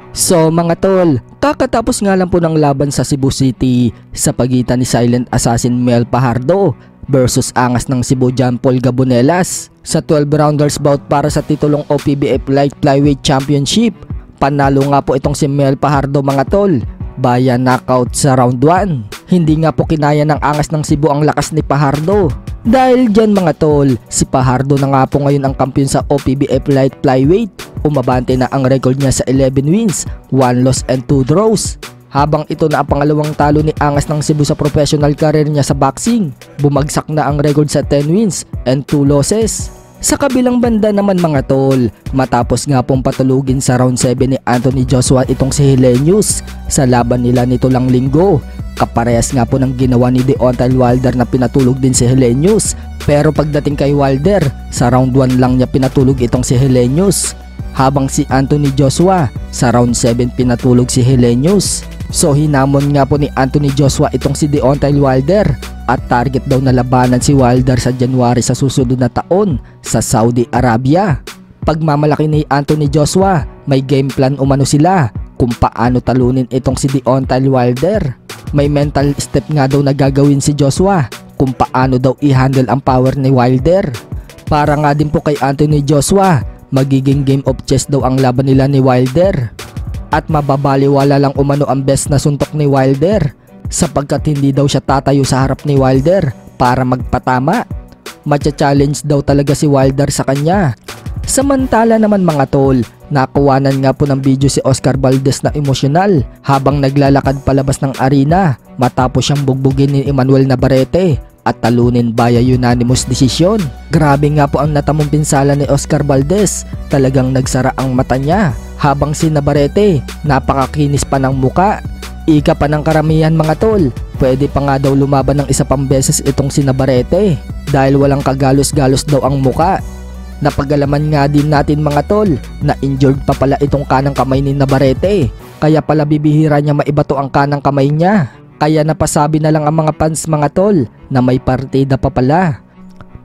So mga tol, kakatapos nga lang po ng laban sa Cebu City sa pagitan ni Silent Assassin Mel Fajardo versus angas ng Cebu John Paul Gabonelas sa 12-rounders bout para sa titulong OPBF Light Flyweight Championship. Panalo nga po itong si Mel Fajardo mga tol, via knockout sa round 1. Hindi nga po kinaya ng angas ng Cebu ang lakas ni Fajardo. Dahil dyan mga tol, si Fajardo na nga po ngayon ang kampiyon sa OPBF Light Flyweight. Umabante na ang record niya sa 11 wins, 1 loss and 2 draws. Habang ito na ang pangalawang talo ni angas ng Cebu sa professional career niya sa boxing. Bumagsak na ang record sa 10 wins and 2 losses. Sa kabilang banda naman mga tol, matapos nga pong patulugin sa round 7 ni Anthony Joshua itong si Helenius sa laban nila nito lang linggo. Kaparehas nga po ng ginawa ni Deontay Wilder na pinatulog din si Helenius. Pero pagdating kay Wilder, sa round 1 lang niya pinatulog itong si Helenius. Habang si Anthony Joshua, sa round 7 pinatulog si Helenius. So hinamon nga po ni Anthony Joshua itong si Deontay Wilder at target daw na labanan si Wilder sa January sa susunod na taon sa Saudi Arabia. Pagmamalaki ni Anthony Joshua, may game plan umano sila kung paano talunin itong si Deontay Wilder. May mental step nga daw na gagawin si Joshua kung paano daw i-handle ang power ni Wilder. Para nga din po kay Anthony Joshua, magiging game of chess daw ang laban nila ni Wilder. At mababaliwala lang umano ang best na suntok ni Wilder sapagkat hindi daw siya tatayo sa harap ni Wilder para magpatama. Matcha-challenge daw talaga si Wilder sa kanya. Samantala naman mga tol, nakuwanan nga po ng video si Oscar Valdez na emosyonal habang naglalakad palabas ng arena matapos siyang bugbugin ni Emmanuel Navarrete at talunin via unanimous decision. Grabe nga po ang natamong pinsala ni Oscar Valdez, talagang nagsara ang mata niya. Habang si Navarrete, napakakinis pa ng muka. Ika pa ng karamihan mga tol, pwede pa nga daw lumaban ng isa pang beses itong si Navarrete dahil walang kagalos-galos daw ang muka. Napagalaman nga din natin mga tol na injured pa pala itong kanang kamay ni Navarrete, kaya pala bibihira niya maibato ang kanang kamay niya. Kaya napasabi na lang ang mga fans mga tol na may partida pa pala.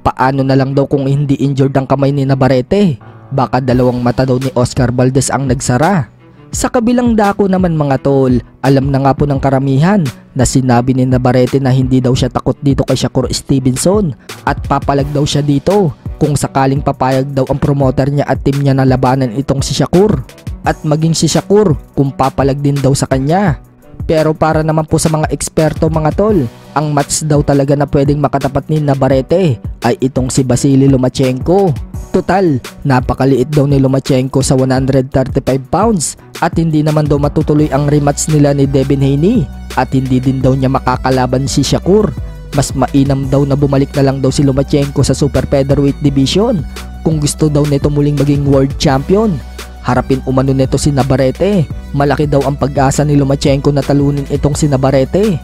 Paano na lang daw kung hindi injured ang kamay ni Navarrete? Baka dalawang mata daw ni Oscar Valdez ang nagsara. Sa kabilang dako naman mga tol, alam na nga po ng karamihan na sinabi ni Navarrete na hindi daw siya takot dito kay Shakur Stevenson at papalag daw siya dito kung sakaling papayag daw ang promoter niya at team niya na labanan itong si Shakur. At maging si Shakur kung papalag din daw sa kanya. Pero para naman po sa mga eksperto mga tol, ang match daw talaga na pwedeng makatapat ni Navarrete ay itong si Vasily Lomachenko. Total, napakaliit daw ni Lomachenko sa 135 pounds at hindi naman daw matutuloy ang rematch nila ni Devin Haney at hindi din daw niya makakalaban si Shakur. Mas mainam daw na bumalik na lang daw si Lomachenko sa super featherweight division kung gusto daw nito muling maging world champion. Harapin umano nito si Navarrete. Malaki daw ang pag-asa ni Lomachenko na talunin itong si Navarrete.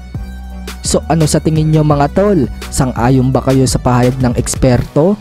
So ano sa tingin nyo mga tol? Sang-ayon ba kayo sa pahayag ng eksperto?